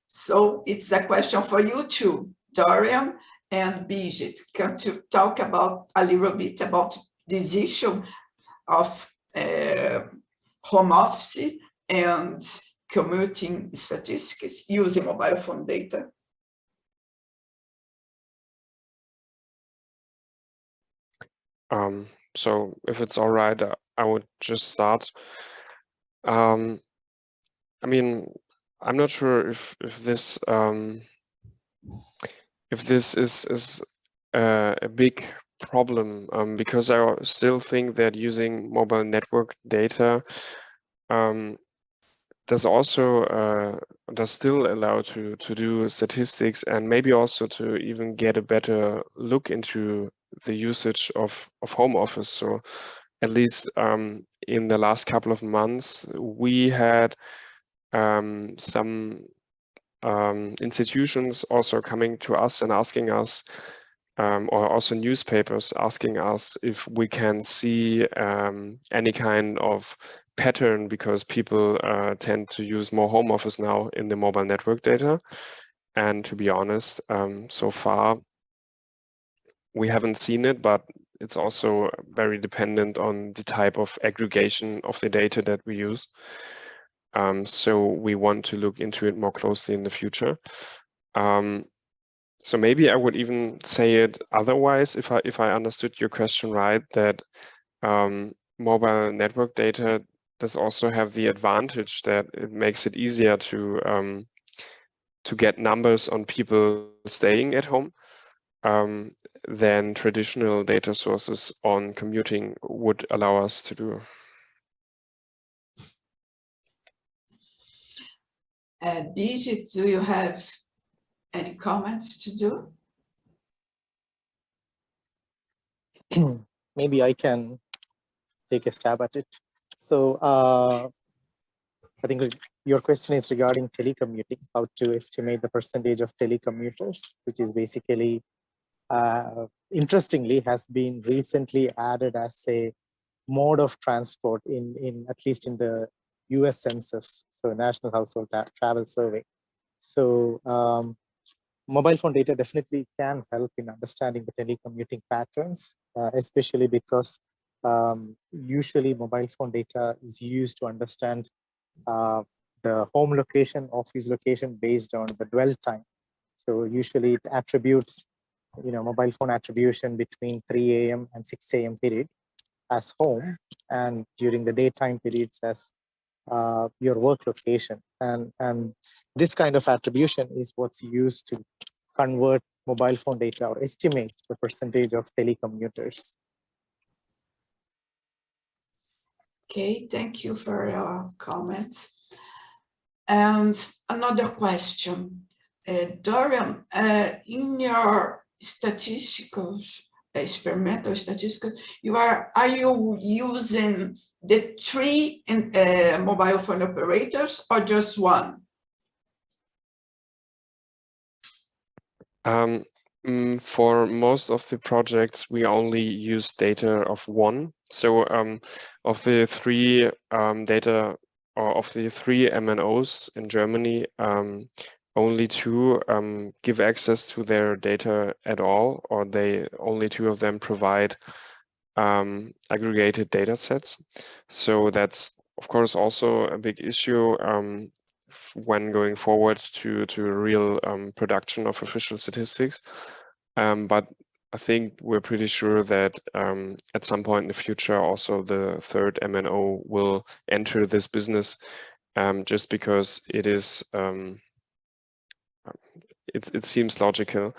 So it's a question for you too, Dorian and Bijit. Can you talk about a little bit about this issue of home office and commuting statistics using mobile phone data? So if it's all right, I would just start. I mean, I'm not sure if this is a big problem, because I still think that using mobile network data does still allow to do statistics, and maybe also to even get a better look into the usage of home office. So at least in the last couple of months, we had some institutions also coming to us and asking us, or also newspapers asking us if we can see any kind of pattern because people tend to use more home office now in the mobile network data. And to be honest, so far we haven't seen it, but it's also very dependent on the type of aggregation of the data that we use. So we want to look into it more closely in the future. So maybe I would even say it otherwise, if I understood your question right, that mobile network data does also have the advantage that it makes it easier to get numbers on people staying at home than traditional data sources on commuting would allow us to do. Birgit, do you have any comments to do? Maybe I can take a stab at it. So I think your question is regarding telecommuting, how to estimate the percentage of telecommuters, which is basically, interestingly, has been recently added as a mode of transport in at least in the US Census, so National Household Travel Survey. So mobile phone data definitely can help in understanding the telecommuting patterns, especially because usually mobile phone data is used to understand the home location, office location based on the dwell time. So usually it attributes, mobile phone attribution between 3 a.m. and 6 a.m. period as home, and during the daytime periods as your work location. And this kind of attribution is what's used to convert mobile phone data or estimate the percentage of telecommuters. Okay, thank you for your comments. And another question, Dorian, in your experimental statistics, are you using the 3 mobile phone operators or just one? For most of the projects, we only use data of one. So of the 3 data, or of the 3 MNOs in Germany, only 2 give access to their data at all, or only 2 of them provide aggregated data sets. So that's, of course, also a big issue when going forward to real production of official statistics. But I think we're pretty sure that at some point in the future, also the 3rd MNO will enter this business, just because it is it seems logical.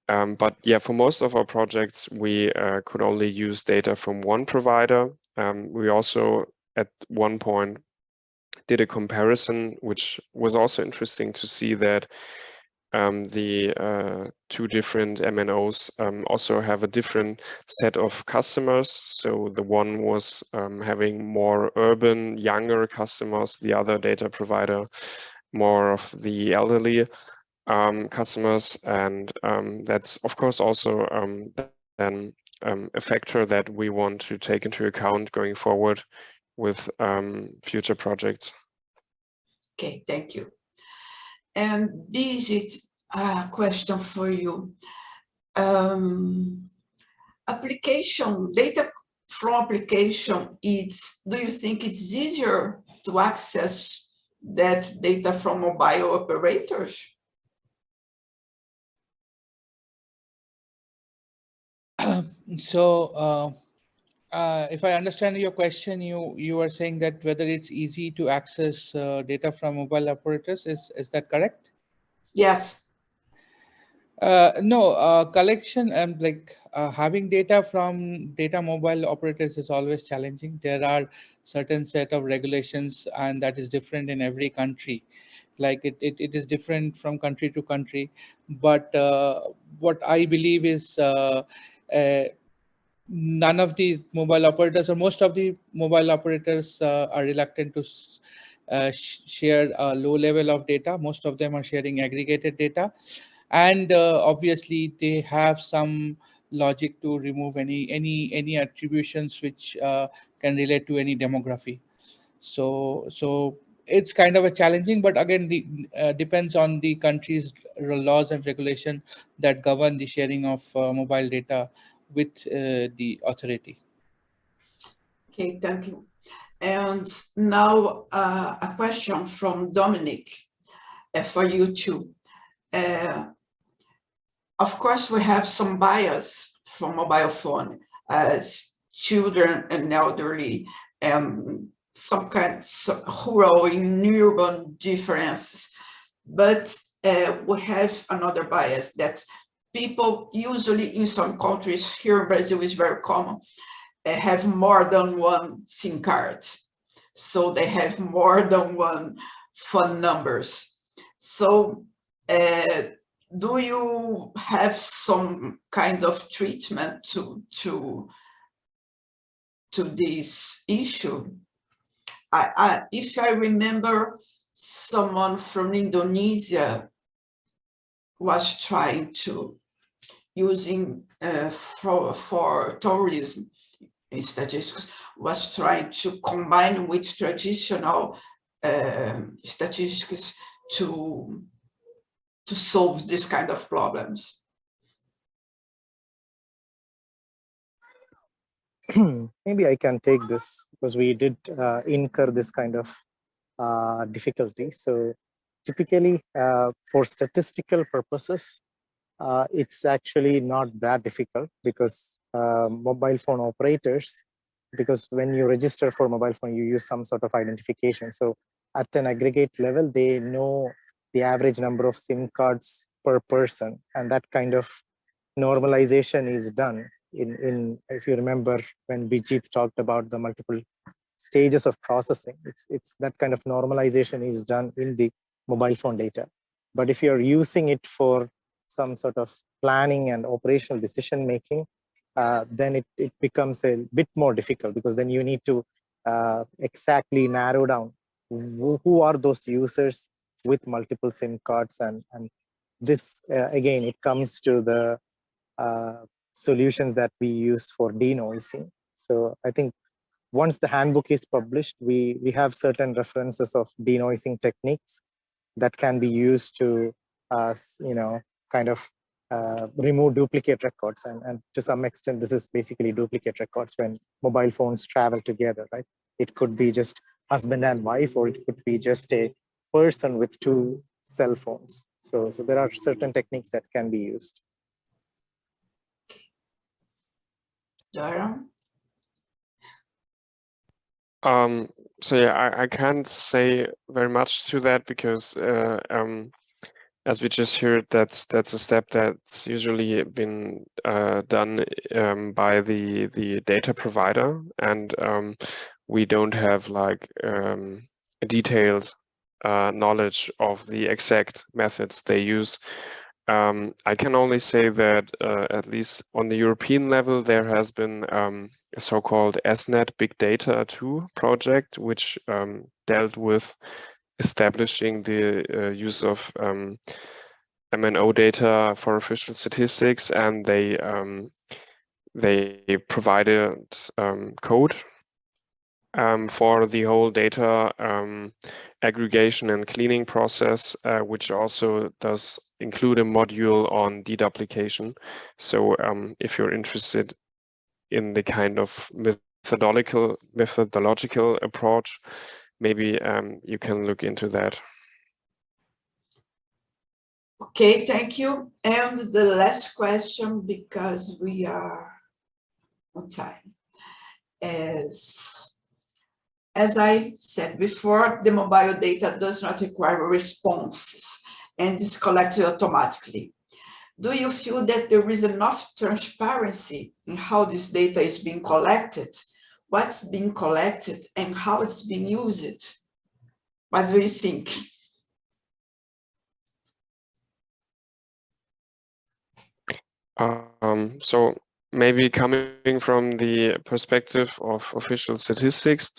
But yeah, for most of our projects, we could only use data from one provider. We also at one point did a comparison, which was also interesting to see that the 2 different MNOs also have a different set of customers. So the one was having more urban, younger customers, the other data provider more of the elderly customers. And that's, of course, also then a factor that we want to take into account going forward with future projects. Okay, thank you. And Birgit, a question for you. Application, data from application, do you think it's easier to access that data from mobile operators? So if I understand your question, you are saying that whether it's easy to access data from mobile operators, is that correct? Yes. No, collection and having data from data mobile operators is always challenging. There are certain set of regulations, and that is different in every country. Like it is different from country to country. But what I believe is none of the mobile operators, or most of the mobile operators, are reluctant to share a low level of data. Most of them are sharing aggregated data, and obviously they have some logic to remove any attributions which can relate to any demography. So it's kind of a challenging, but again, the depends on the country's laws and regulation that govern the sharing of mobile data with the authority. Okay, thank you. And now a question from Dominic for you too. Of course, we have some bias from mobile phone as children and elderly, some kind of rural and urban differences. But we have another bias that people usually in some countries, here in Brazil is very common, have more than one SIM card. So they have more than one phone numbers. So do you have some kind of treatment to this issue? If I remember, someone from Indonesia was trying to using for tourism statistics, was trying to combine with traditional statistics to solve this kind of problems. Maybe I can take this because we did incur this kind of difficulty. So typically for statistical purposes, it's actually not that difficult because mobile phone operators, because when you register for mobile phone, you use some sort of identification. So at an aggregate level, they know the average number of SIM cards per person, and that kind of normalization is done in if you remember when Bijit talked about the multiple stages of processing, it's that kind of normalization is done in the mobile phone data. But if you're using it for some sort of planning and operational decision making, then it becomes a bit more difficult, because then you need to exactly narrow down who are those users with multiple SIM cards, and this again, it comes to the solutions that we use for denoising. So I think once the handbook is published, we have certain references of denoising techniques that can be used to kind of remove duplicate records, and to some extent this is basically duplicate records when mobile phones travel together, right? It could be just husband and wife, or it could be just a person with two cell phones. So there are certain techniques that can be used. Dara? So yeah, I can't say very much to that because as we just heard, that's a step that's usually been done by the data provider, and we don't have like a detailed knowledge of the exact methods they use. I can only say that at least on the European level, there has been a so-called SNet Big Data 2 project, which dealt with establishing the use of MNO data for official statistics, and they provided code for the whole data aggregation and cleaning process, which also does include a module on deduplication. So if you're interested in the kind of methodological approach, maybe you can look into that. Okay, thank you. And the last question, because we are on time, as I said before, the mobile data does not require responses and is collected automatically. Do you feel that there is enough transparency in how this data is being collected, what's being collected, and how it's being used? What do you think? So maybe coming from the perspective of official statistics,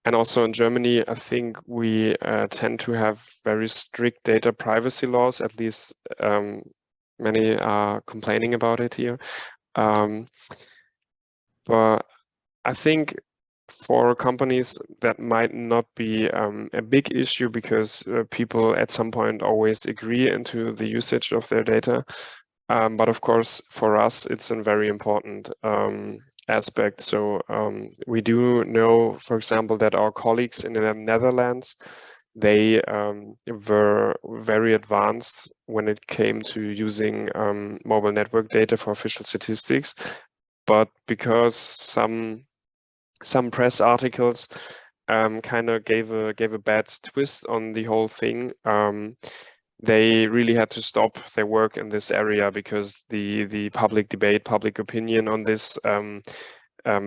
and also in Germany, I think we tend to have very strict data privacy laws, at least many are complaining about it here. But I think for companies that might not be a big issue because people at some point always agree into the usage of their data. But of course, for us, it's a very important aspect. So we do know, for example, that our colleagues in the Netherlands, they were very advanced when it came to using mobile network data for official statistics. But because some press articles kind of gave a bad twist on the whole thing, they really had to stop their work in this area because the public debate, public opinion on this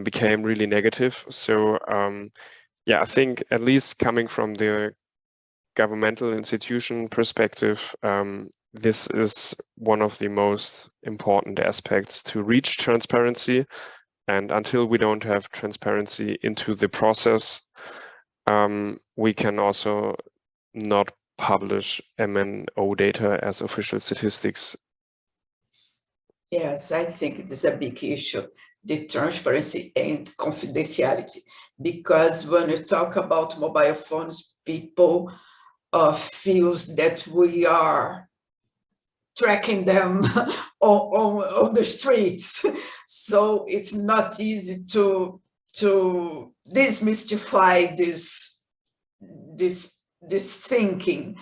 became really negative. So yeah, I think at least coming from the governmental institution perspective, this is one of the most important aspects to reach transparency. And until we don't have transparency into the process, we can also not publish MNO data as official statistics. Yes, I think it is a big issue, the transparency and confidentiality, because when you talk about mobile phones, people feels that we are tracking them on the streets. So it's not easy to demystify this thinking.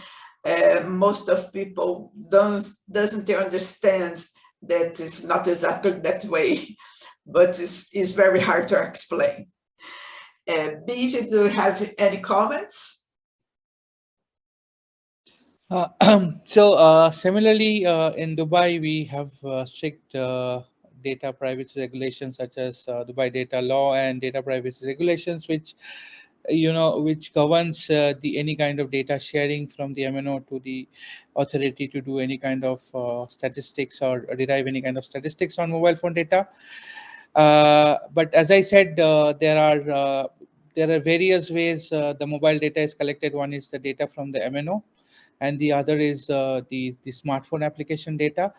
Most of people doesn't understand that it's not exactly that way, but it's very hard to explain. Bijay, do you have any comments? Similarly, in Dubai, we have strict data privacy regulations such as Dubai Data Law and data privacy regulations, which which governs any kind of data sharing from the MNO to the authority to do any kind of statistics or derive any kind of statistics on mobile phone data. But as I said, there are various ways the mobile data is collected. One is the data from the MNO, and the other is the smartphone application data.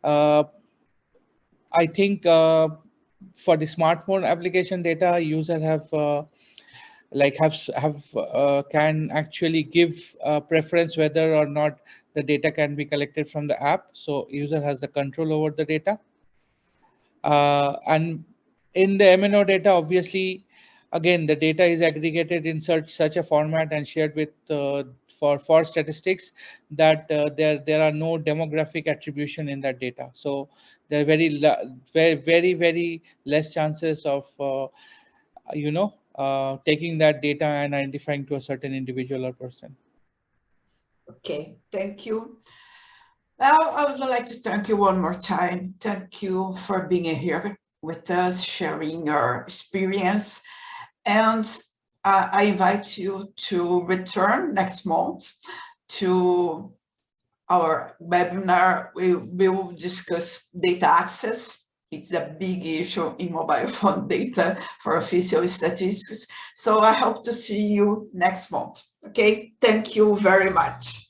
I think for the smartphone application data, user have can actually give preference whether or not the data can be collected from the app. So user has the control over the data. And in the MNO data, obviously, again, the data is aggregated in such a format and shared with for statistics that there are no demographic attribution in that data. So there are very less chances of taking that data and identifying to a certain individual or person. Okay, thank you. Well, I would like to thank you one more time. Thank you for being here with us, sharing your experience. And I invite you to return next month to our webinar. We will discuss data access. It's a big issue in mobile phone data for official statistics. So I hope to see you next month. Okay, thank you very much.